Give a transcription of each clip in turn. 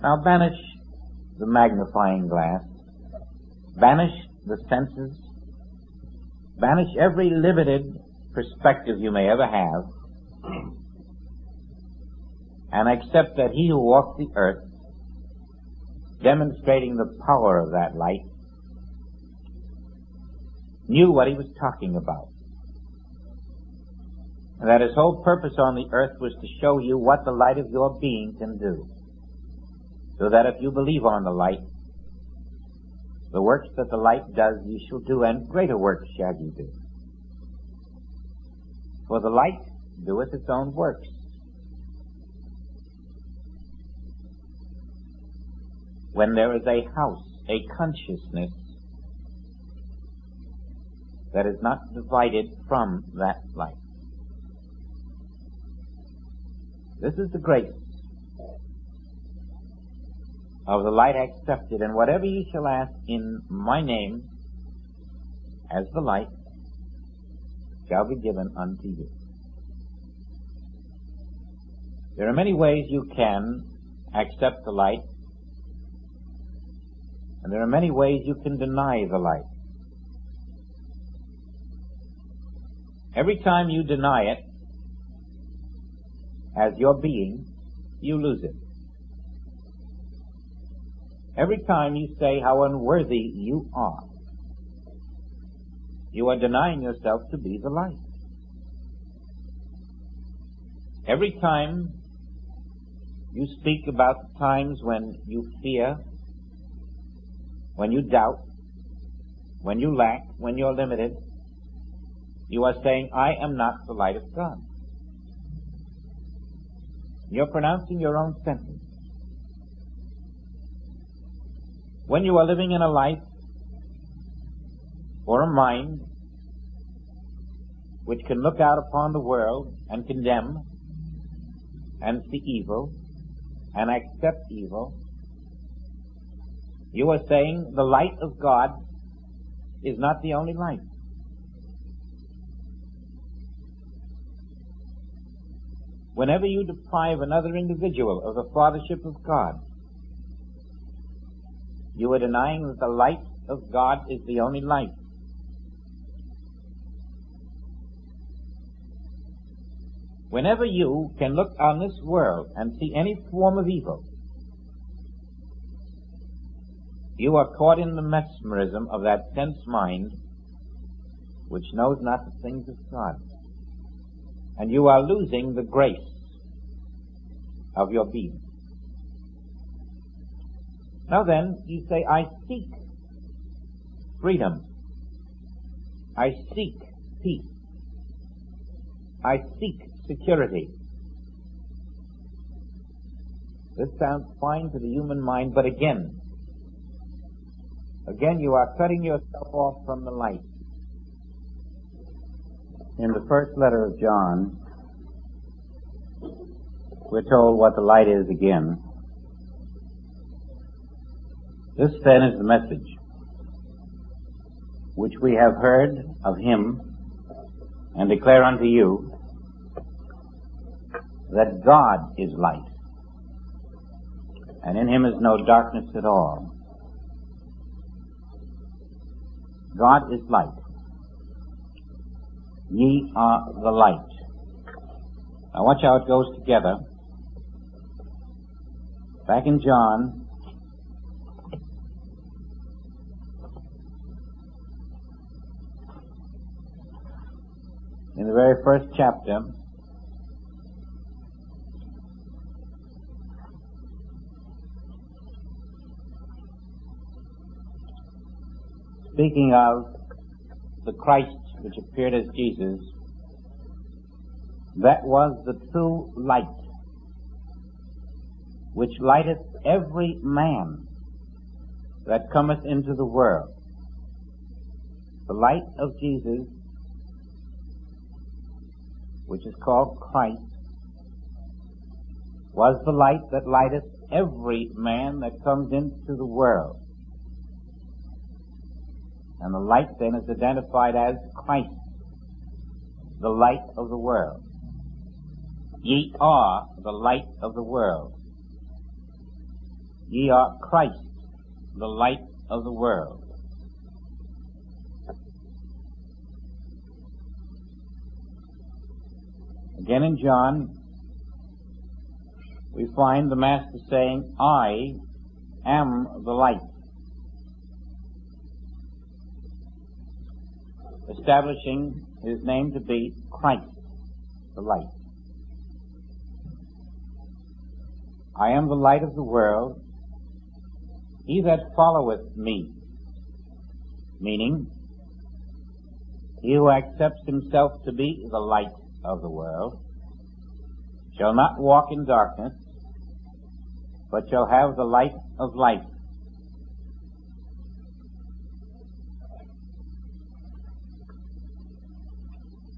Now banish the magnifying glass, banish the senses, banish every limited perspective you may ever have, and accept that he who walked the earth, demonstrating the power of that light, knew what he was talking about. And that his whole purpose on the earth was to show you what the light of your being can do. So that if you believe on the light, the works that the light does you shall do, and greater works shall you do. For the light doeth its own works. When there is a house, a consciousness that is not divided from that light. This is the grace of the light accepted, and whatever ye shall ask in my name as the light shall be given unto you. There are many ways you can accept the light, and there are many ways you can deny the light. Every time you deny it as your being, you lose it. Every time you say how unworthy you are denying yourself to be the light. Every time you speak about the times when you fear, when you doubt, when you lack, when you're limited, you are saying, I am not the light of God. You're pronouncing your own sentence. When you are living in a life or a mind which can look out upon the world and condemn and see evil and accept evil, you are saying the light of God is not the only light. Whenever you deprive another individual of the fathership of God, you are denying that the light of God is the only light. Whenever you can look on this world and see any form of evil, you are caught in the mesmerism of that sense mind which knows not the things of God. And you are losing the grace of your being. Now then, you say, I seek freedom. I seek peace. I seek security. This sounds fine to the human mind, but again, you are cutting yourself off from the light. In the first letter of John, we're told what the light is again. This then is the message which we have heard of him and declare unto you, that God is light, and in him is no darkness at all. God is light. Ye are the light. Now watch how it goes together. Back in John, in the very first chapter, speaking of the Christ which appeared as Jesus, that was the true light, which lighteth every man that cometh into the world. The light of Jesus, which is called Christ, was the light that lighteth every man that comes into the world. And the light then is identified as Christ, the light of the world. Ye are the light of the world. Ye are Christ, the light of the world. Again in John, we find the Master saying, I am the light, establishing his name to be Christ, the light. I am the light of the world. He that followeth me, meaning he who accepts himself to be the light of the world, shall not walk in darkness, but shall have the light of life.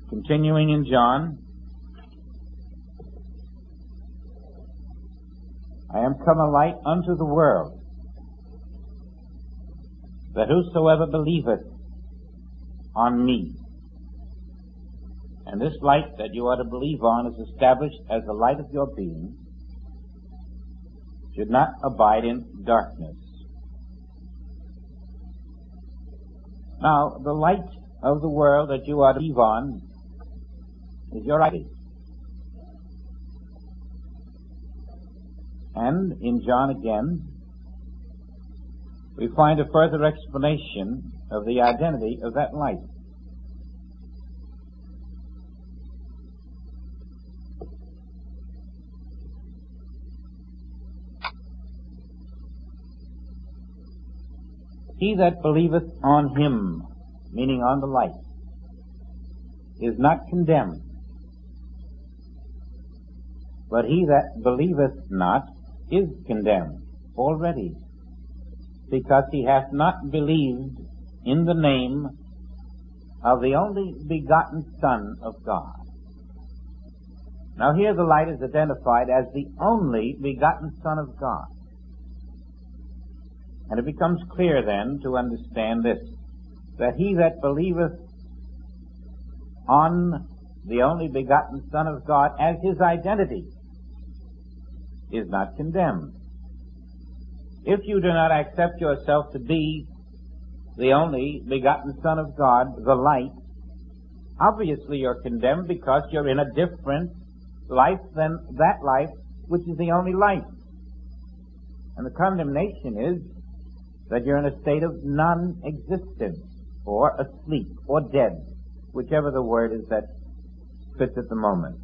Continuing in John, I am come a light unto the world, that whosoever believeth on me, and this light that you are to believe on is established as the light of your being, should not abide in darkness. Now, the light of the world that you are to believe on is your identity. And in John again, we find a further explanation of the identity of that light. He that believeth on him, meaning on the light, is not condemned. But he that believeth not is condemned already, because he hath not believed in the name of the only begotten Son of God. Now here the light is identified as the only begotten Son of God. And it becomes clear then to understand this, that he that believeth on the only begotten Son of God as his identity is not condemned. If you do not accept yourself to be the only begotten Son of God, the light, obviously you're condemned because you're in a different life than that life which is the only life. And the condemnation is that you're in a state of non-existence, or asleep, or dead, whichever the word is that fits at the moment.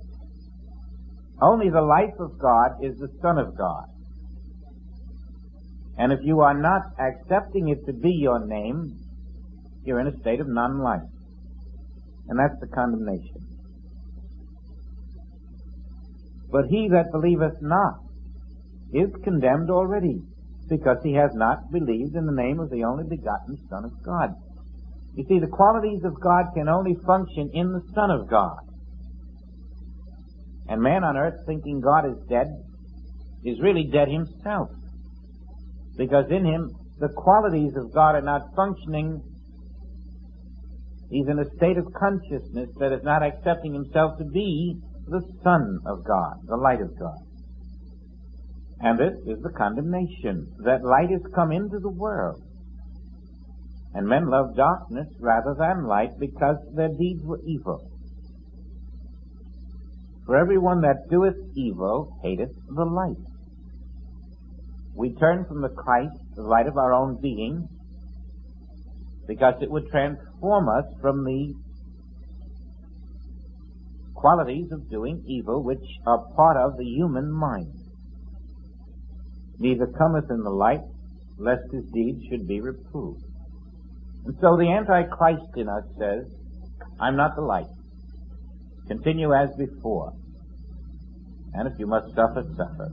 Only the life of God is the Son of God. And if you are not accepting it to be your name, you're in a state of non-life. And that's the condemnation. But he that believeth not is condemned already, because he has not believed in the name of the only begotten Son of God. You see, the qualities of God can only function in the Son of God. And man on earth, thinking God is dead, is really dead himself. Because in him, the qualities of God are not functioning. He's in a state of consciousness that is not accepting himself to be the Son of God, the light of God. And this is the condemnation, that light is come into the world. And men love darkness rather than light, because their deeds were evil. For everyone that doeth evil hateth the light. We turn from the Christ, the light of our own being, because it would transform us from the qualities of doing evil, which are part of the human mind. Neither cometh in the light, lest his deeds should be reproved. And so the Antichrist in us says, I'm not the light. Continue as before. And if you must suffer, suffer.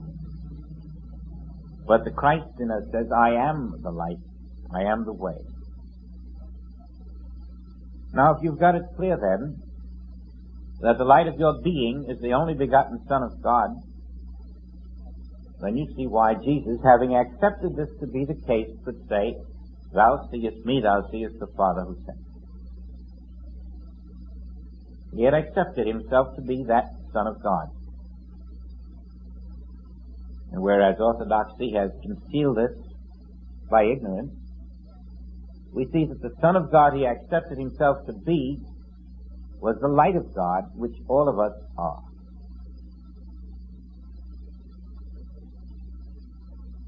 But the Christ in us says, I am the light. I am the way. Now, if you've got it clear then, that the light of your being is the only begotten Son of God, then you see why Jesus, having accepted this to be the case, could say, Thou seest me, thou seest the Father who sent me. He had accepted himself to be that Son of God. And whereas orthodoxy has concealed this by ignorance, we see that the Son of God he accepted himself to be was the light of God, which all of us are.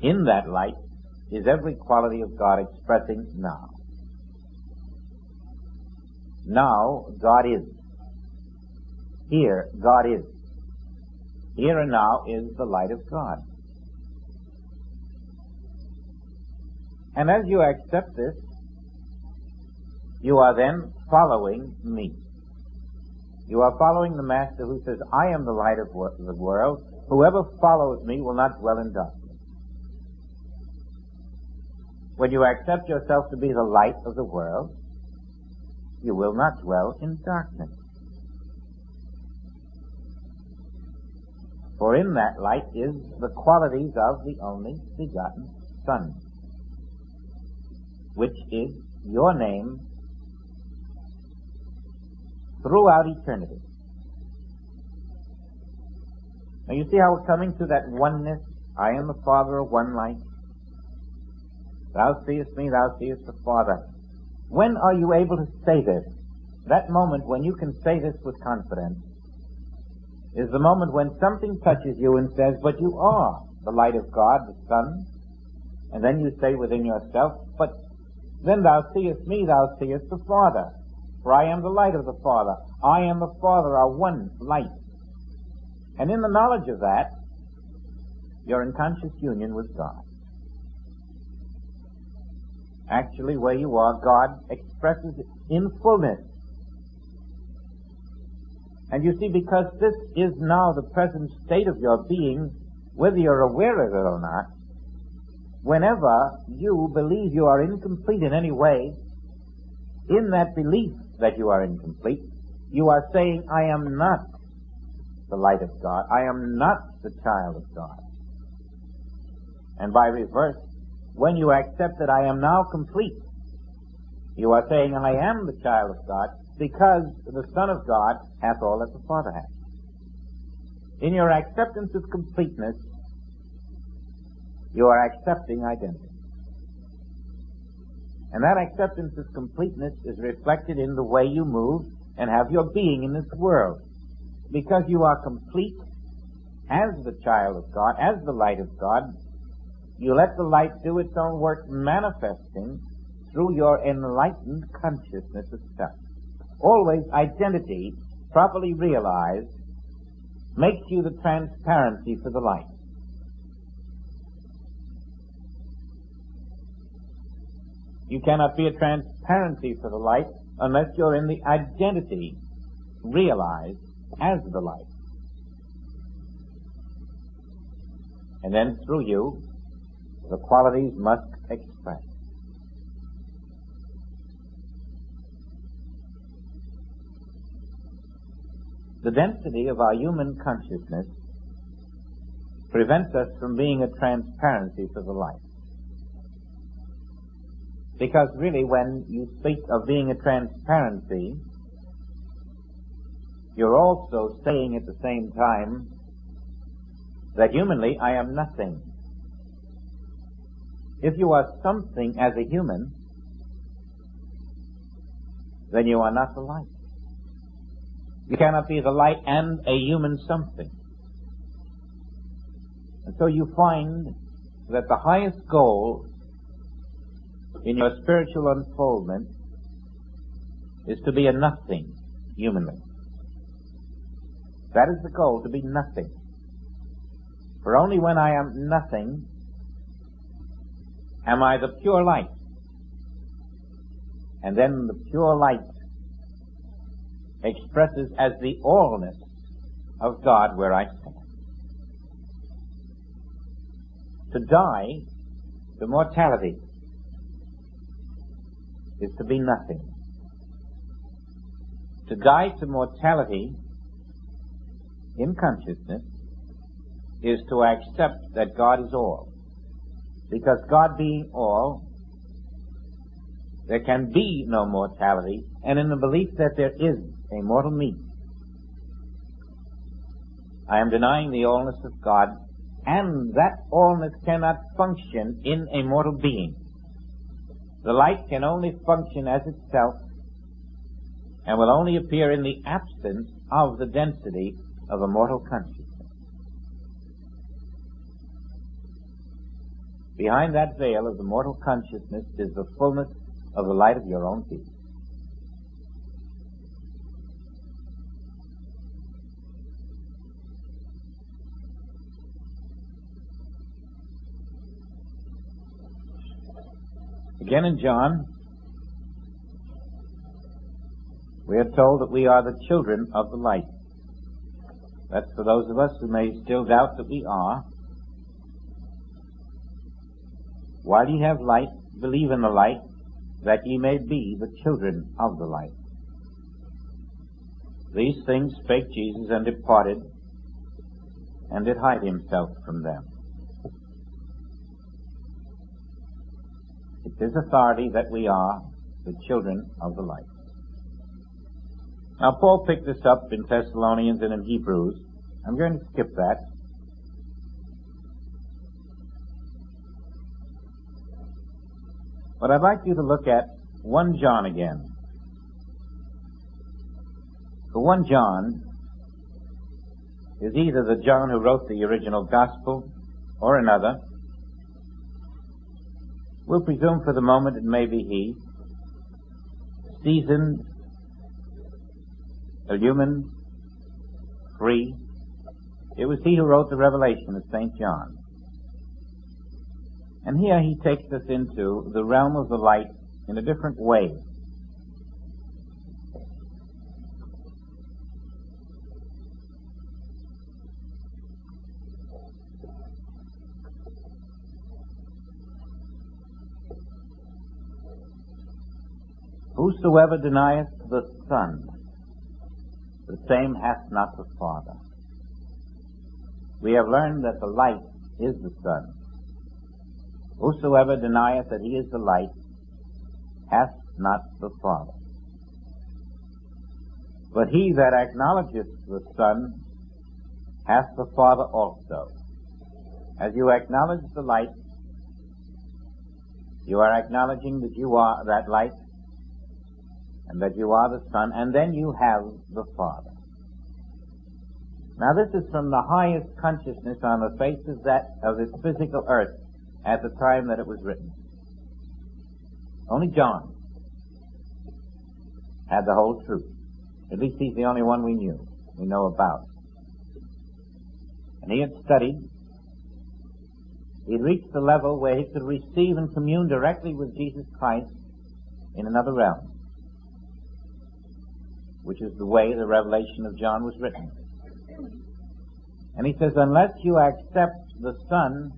In that light is every quality of God expressing now. Now, God is. Here, God is. Here and now is the light of God. And as you accept this, you are then following me. You are following the Master who says, I am the light of the world. Whoever follows me will not dwell in darkness. When you accept yourself to be the light of the world, you will not dwell in darkness. For in that light is the qualities of the only begotten Son, which is your name throughout eternity. Now you see how we're coming to that oneness. I am the Father of one light. Thou seest me, thou seest the Father. When are you able to say this? That moment when you can say this with confidence is the moment when something touches you and says, but you are the light of God, the Son. And then you say within yourself, but then thou seest me, thou seest the Father. For I am the light of the Father. I and the Father are one light. And in the knowledge of that, you're in conscious union with God. Actually, where you are, God expresses it in fullness. And you see, because this is now the present state of your being, whether you're aware of it or not, whenever you believe you are incomplete in any way, in that belief that you are incomplete, you are saying, I am not the light of God. I am not the child of God. And by reverse, when you accept that I am now complete, you are saying, I am the child of God, because the Son of God hath all that the Father hath. In your acceptance of completeness, you are accepting identity. And that acceptance of completeness is reflected in the way you move and have your being in this world. Because you are complete as the child of God, as the light of God, you let the light do its own work, manifesting through your enlightened consciousness of self. Always identity, properly realized, makes you the transparency for the light. You cannot be a transparency for the light unless you're in the identity realized as the light. And then through you, the qualities must express. The density of our human consciousness prevents us from being a transparency for the light. Because really, when you speak of being a transparency, you're also saying at the same time that humanly I am nothing. If you are something as a human, then you are not the light. You cannot be the light and a human something. And so you find that the highest goal in your spiritual unfoldment is to be a nothing humanly. That is the goal, to be nothing. For only when I am nothing am I the pure light. And then the pure light expresses as the allness of God where I stand. To die to mortality is to be nothing. To die to mortality in consciousness is to accept that God is all. Because God being all, there can be no mortality, and in the belief that there is a mortal me, I am denying the allness of God and that allness cannot function in a mortal being. The light can only function as itself and will only appear in the absence of the density of a mortal consciousness. Behind that veil of the mortal consciousness is the fullness of the light of your own being. Again in John, we are told that we are the children of the light. That's for those of us who may still doubt that we are. While ye have light, believe in the light, that ye may be the children of the light. These things spake Jesus, and departed, and did hide himself from them. It's his authority that we are the children of the light. Now, Paul picked this up in Thessalonians and in Hebrews. I'm going to skip that. But I'd like you to look at 1 John again. For 1 John is either the John who wrote the original gospel or another. We'll presume for the moment it may be he. Seasoned, illumined, free. It was he who wrote the Revelation of St. John. And here he takes us into the realm of the light in a different way. Whosoever denieth the Son, the same hath not the Father. We have learned that the light is the Son. Whosoever denieth that he is the light hath not the Father. But he that acknowledgeth the Son hath the Father also. As you acknowledge the light, you are acknowledging that you are that light, and that you are the Son, and then you have the Father. Now this is from the highest consciousness on the face of this physical earth at the time that it was written. Only John had the whole truth. At least he's the only one we know about. And he had studied. He'd reached the level where he could receive and commune directly with Jesus Christ in another realm, which is the way the Revelation of John was written. And he says, unless you accept the Son,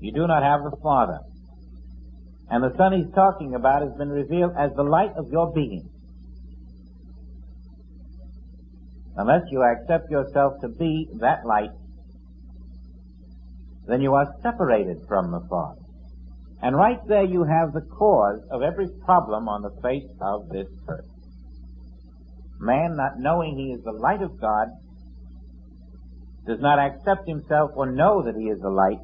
you do not have the Father. And the Son he's talking about has been revealed as the light of your being. Unless you accept yourself to be that light, then you are separated from the Father. And right there you have the cause of every problem on the face of this earth. Man, not knowing he is the light of God, does not accept himself or know that he is the light,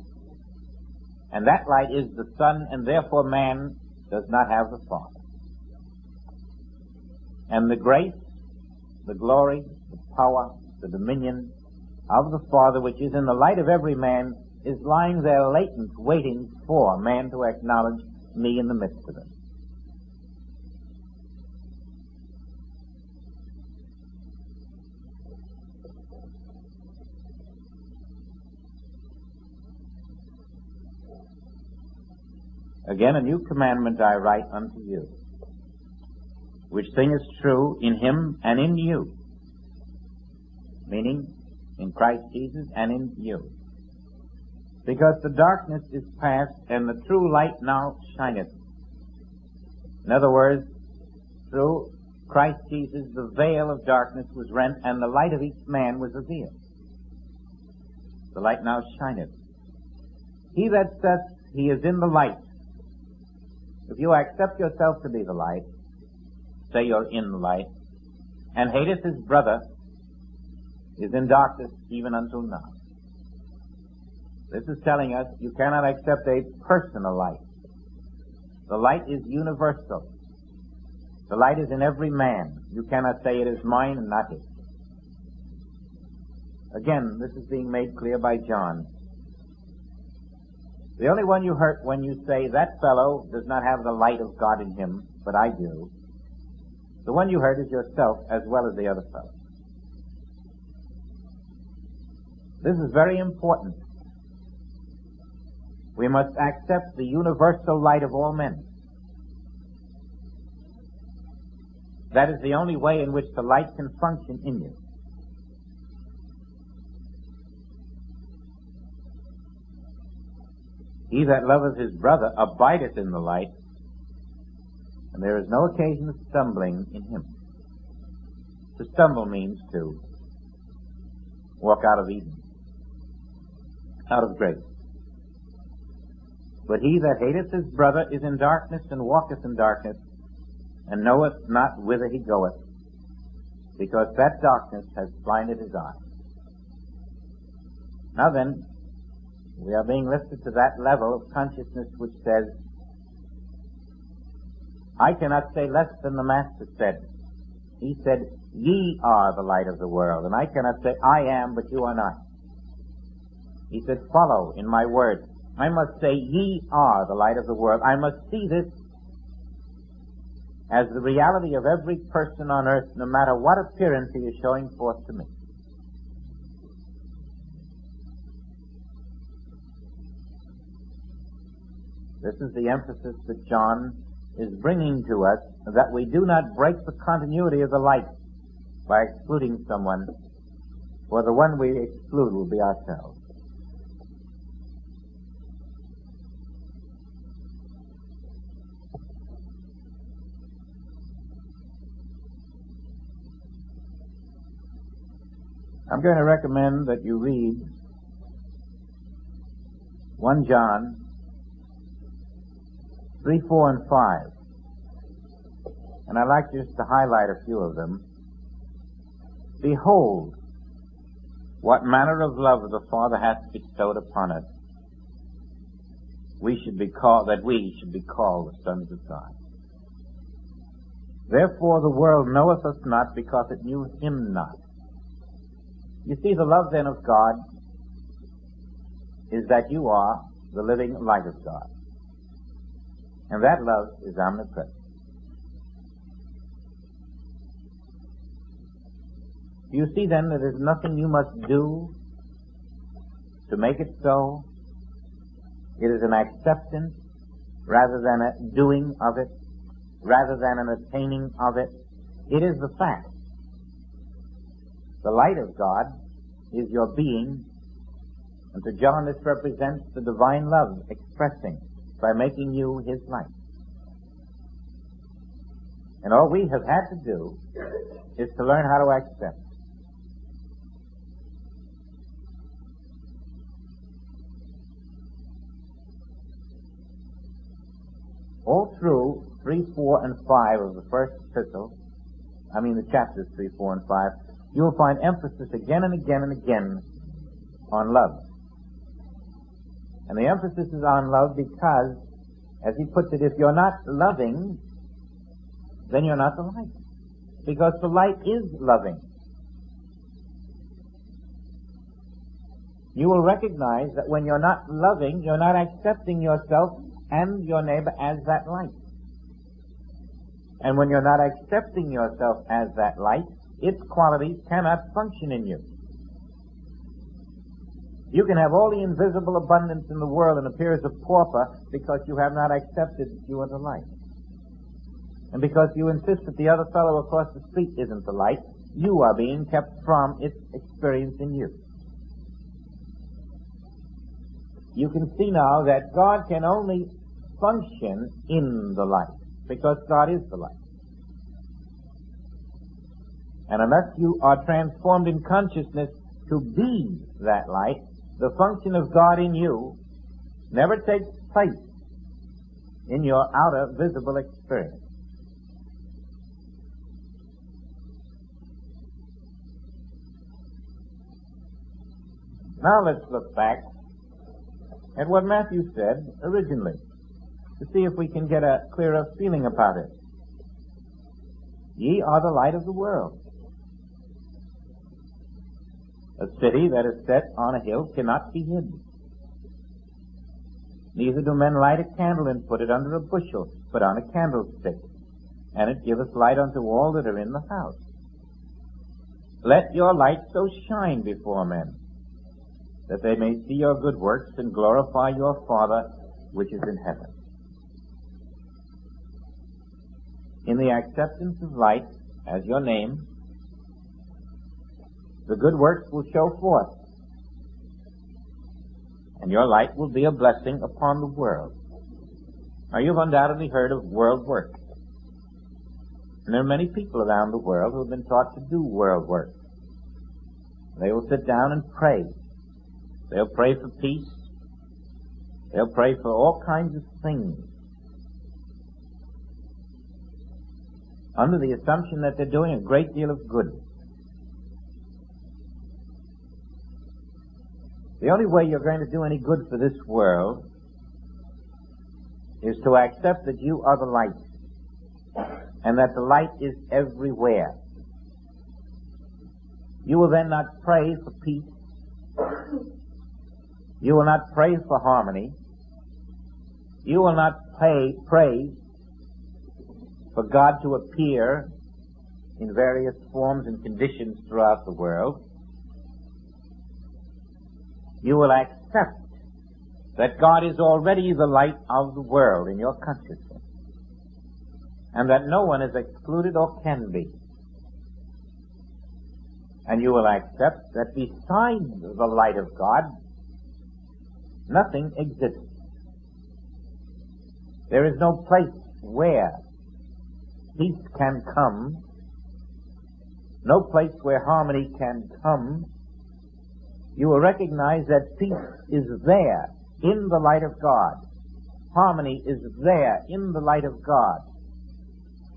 and that light is the Son, and therefore man does not have the Father. And the grace, the glory, the power, the dominion of the Father, which is in the light of every man, is lying there latent, waiting for man to acknowledge me in the midst of it. Again, a new commandment I write unto you, which thing is true in him and in you, meaning in Christ Jesus and in you. Because the darkness is past, and the true light now shineth. In other words, through Christ Jesus, the veil of darkness was rent, and the light of each man was revealed. The light now shineth. He that says he is in the light, if you accept yourself to be the light, say you're in the light, and hateth his brother, is in darkness even until now. This is telling us you cannot accept a personal light. The light is universal. The light is in every man. You cannot say it is mine and not his. Again, this is being made clear by John. The only one you hurt when you say, that fellow does not have the light of God in him, but I do, the one you hurt is yourself as well as the other fellow. This is very important. We must accept the universal light of all men. That is the only way in which the light can function in you. He that loveth his brother abideth in the light, and there is no occasion of stumbling in him. To stumble means to walk out of Eden, out of grace. But he that hateth his brother is in darkness and walketh in darkness, and knoweth not whither he goeth, because that darkness has blinded his eyes. Now then, we are being lifted to that level of consciousness which says, I cannot say less than the Master said. He said, ye are the light of the world. And I cannot say, I am, but you are not. He said, follow in my word. I must say, ye are the light of the world. I must see this as the reality of every person on earth, no matter what appearance he is showing forth to me. This is the emphasis that John is bringing to us, that we do not break the continuity of the light by excluding someone, for the one we exclude will be ourselves. I'm going to recommend that you read 1 John 3, 4, and 5. And I'd like just to highlight a few of them. Behold, what manner of love the Father hath bestowed upon us, that we should be called the sons of God. Therefore the world knoweth us not, because it knew him not. You see, the love then of God is that you are the living light of God. And that love is omnipresent. You see then that there's nothing you must do to make it so. It is an acceptance rather than a doing of it, rather than an attaining of it. It is the fact. The light of God is your being, and to John this represents the divine love expressing by making you his light. And all we have had to do is to learn how to accept. All through 3, 4, and 5 of the first epistle, the chapters 3, 4, and 5, you will find emphasis again and again and again on love. And the emphasis is on love because, as he puts it, if you're not loving, then you're not the light. Because the light is loving. You will recognize that when you're not loving, you're not accepting yourself and your neighbor as that light. And when you're not accepting yourself as that light, its qualities cannot function in you. You can have all the invisible abundance in the world and appear as a pauper because you have not accepted that you are the light. And because you insist that the other fellow across the street isn't the light, you are being kept from its experience in you. You can see now that God can only function in the light, because God is the light. And unless you are transformed in consciousness to be that light, the function of God in you never takes place in your outer visible experience. Now let's look back at what Matthew said originally, to see if we can get a clearer feeling about it. Ye are the light of the world. A city that is set on a hill cannot be hid. Neither do men light a candle and put it under a bushel, but on a candlestick, and it giveth light unto all that are in the house. Let your light so shine before men, that they may see your good works and glorify your Father which is in heaven. In the acceptance of light as your name, the good works will show forth, and your light will be a blessing upon the world. Now, you've undoubtedly heard of world work. And there are many people around the world who have been taught to do world work. They will sit down and pray. They'll pray for peace. They'll pray for all kinds of things, under the assumption that they're doing a great deal of good. The only way you're going to do any good for this world is to accept that you are the light, and that the light is everywhere. You will then not pray for peace. You will not pray for harmony. You will not pray for God to appear in various forms and conditions throughout the world. You will accept that God is already the light of the world in your consciousness, and that no one is excluded or can be. And you will accept that besides the light of God, nothing exists. There is no place where peace can come, no place where harmony can come. You will recognize that peace is there in the light of God. Harmony is there in the light of God.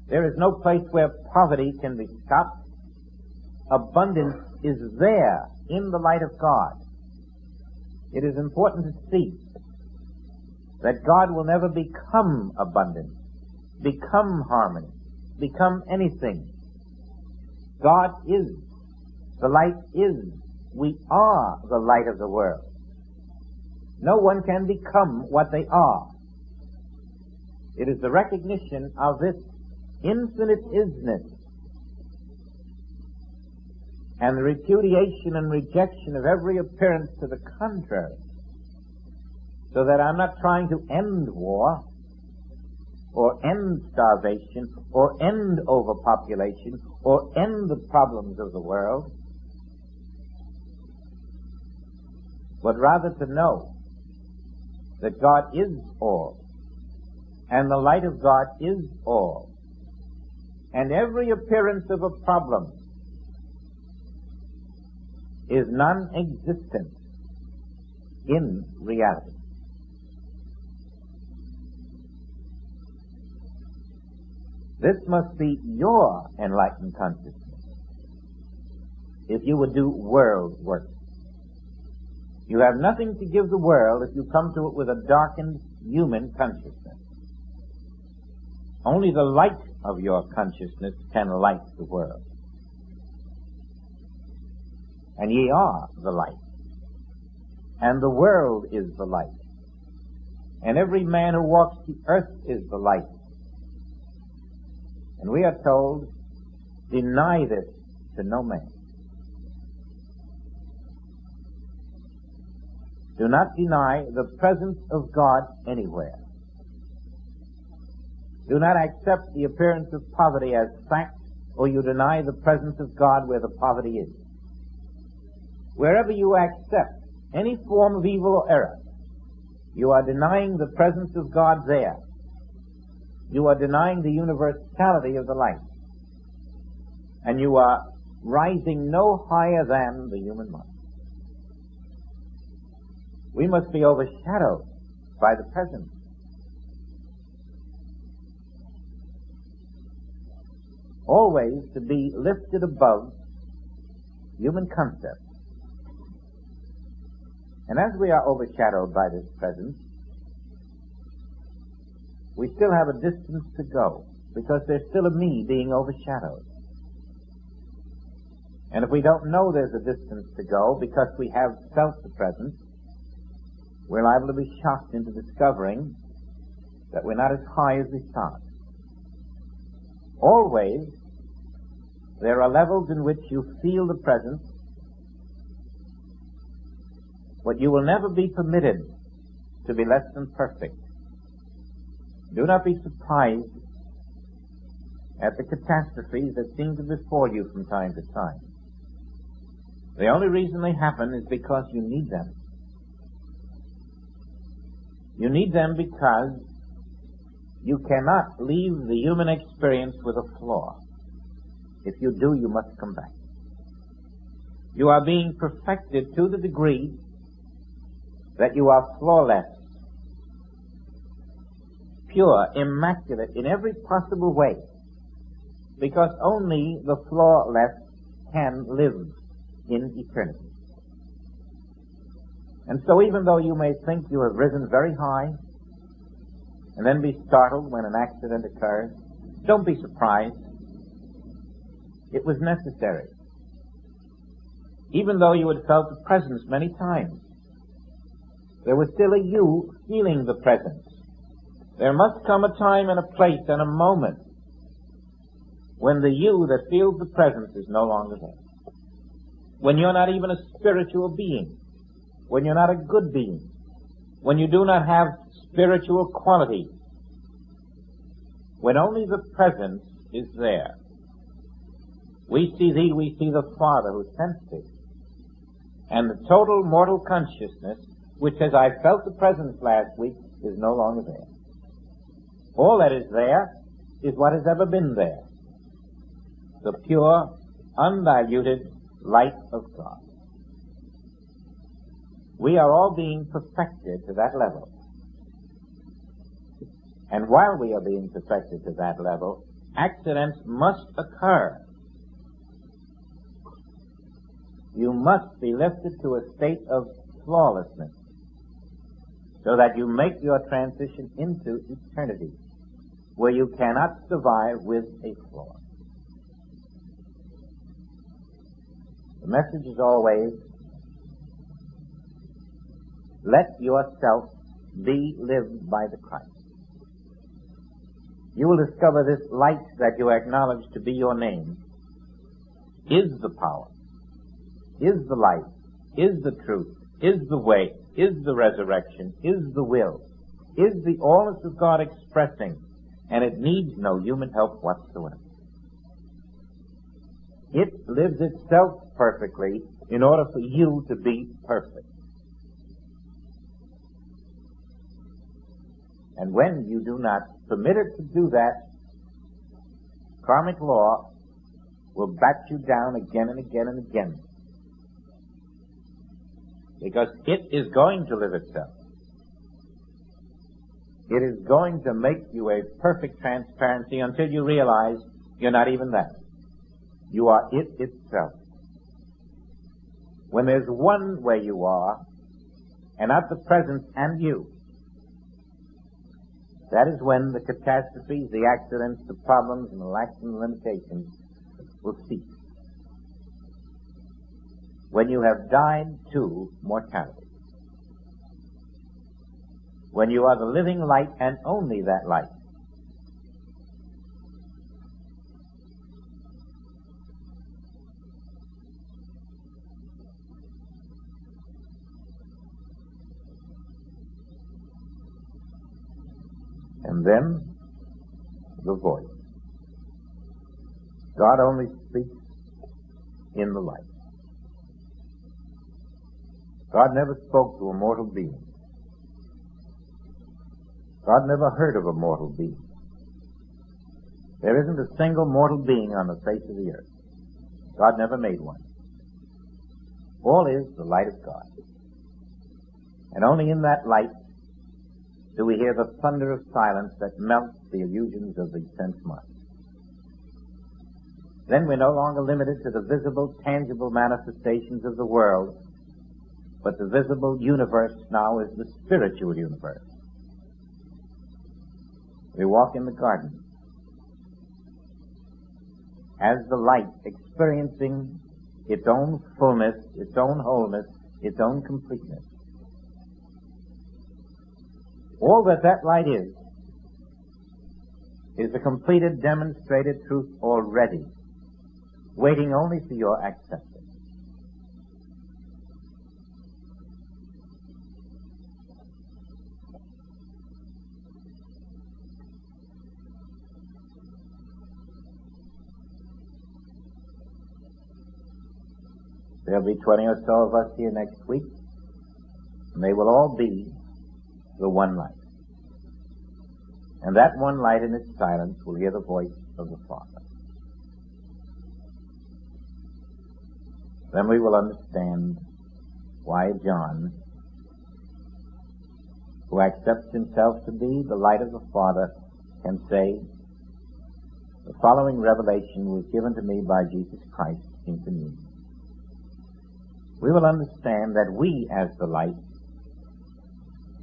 There is no place where poverty can be stopped. Abundance is there in the light of God. It is important to see that God will never become abundant, become harmony, become anything. God is. The light is. We are the light of the world. No one can become what they are. It is the recognition of this infinite isness and the repudiation and rejection of every appearance to the contrary, so that I'm not trying to end war or end starvation or end overpopulation or end the problems of the world, but rather to know that God is all, and the light of God is all, and every appearance of a problem is non-existent in reality. This must be your enlightened consciousness if you would do world work. You have nothing to give the world if you come to it with a darkened human consciousness. Only the light of your consciousness can light the world. And ye are the light. And the world is the light. And every man who walks the earth is the light. And we are told, deny this to no man. Do not deny the presence of God anywhere. Do not accept the appearance of poverty as fact, or you deny the presence of God where the poverty is. Wherever you accept any form of evil or error, you are denying the presence of God there. You are denying the universality of the light. And you are rising no higher than the human mind. We must be overshadowed by the presence. Always to be lifted above human concepts. And as we are overshadowed by this presence, we still have a distance to go, because there's still a me being overshadowed. And if we don't know there's a distance to go because we have felt the presence, we're liable to be shocked into discovering that we're not as high as we thought. Always, there are levels in which you feel the presence, but you will never be permitted to be less than perfect. Do not be surprised at the catastrophes that seem to befall you from time to time. The only reason they happen is because you need them. You need them because you cannot leave the human experience with a flaw. If you do, you must come back. You are being perfected to the degree that you are flawless, pure, immaculate in every possible way, because only the flawless can live in eternity. And so even though you may think you have risen very high and then be startled when an accident occurs, don't be surprised. It was necessary. Even though you had felt the presence many times, there was still a you feeling the presence. There must come a time and a place and a moment when the you that feels the presence is no longer there. When you're not even a spiritual being. When you're not a good being. When you do not have spiritual qualities. When only the presence is there. We see thee, we see the Father who sent thee. And the total mortal consciousness, which says, I felt the presence last week, is no longer there. All that is there is what has ever been there. The pure, undiluted light of God. We are all being perfected to that level. And while we are being perfected to that level, accidents must occur. You must be lifted to a state of flawlessness so that you make your transition into eternity, where you cannot survive with a flaw. The message is always, let yourself be lived by the Christ. You will discover this light that you acknowledge to be your name is the power, is the light, is the truth, is the way, is the resurrection, is the will, is the allness of God expressing, and it needs no human help whatsoever. It lives itself perfectly in order for you to be perfect. And when you do not permit it to do that, karmic law will bat you down again and again and again. Because it is going to live itself. It is going to make you a perfect transparency until you realize you're not even that. You are it itself. When there's one way you are, and not the presence and you, that is when the catastrophes, the accidents, the problems, and the lacks and limitations will cease. When you have died to mortality. When you are the living light and only that light. And then, the voice. God only speaks in the light. God never spoke to a mortal being. God never heard of a mortal being. There isn't a single mortal being on the face of the earth. God never made one. All is the light of God. And only in that light do we hear the thunder of silence that melts the illusions of the sense mind. Then we're no longer limited to the visible, tangible manifestations of the world, but the visible universe now is the spiritual universe. We walk in the garden as the light, experiencing its own fullness, its own wholeness, its own completeness. All that that light is a completed, demonstrated truth already, waiting only for your acceptance. There'll be 20 or so of us here next week, and they will all be the one light. And that one light in its silence will hear the voice of the Father. Then we will understand why John, who accepts himself to be the light of the Father, can say, the following revelation was given to me by Jesus Christ in communion. We will understand that we, as the light,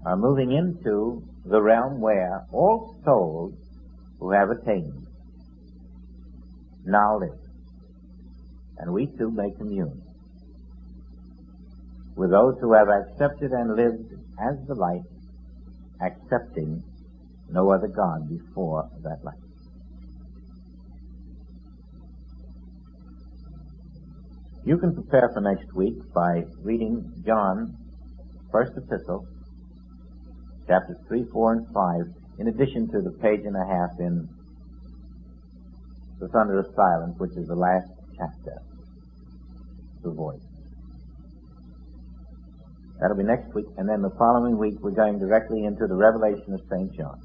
are moving into the realm where all souls who have attained now live. And we too may commune with those who have accepted and lived as the light, accepting no other God before that light. You can prepare for next week by reading John's first epistle, chapters 3, 4, and 5, in addition to the page and a half in The Thunder of Silence, which is the last chapter, the voice. That'll be next week, and then the following week we're going directly into the Revelation of St. John.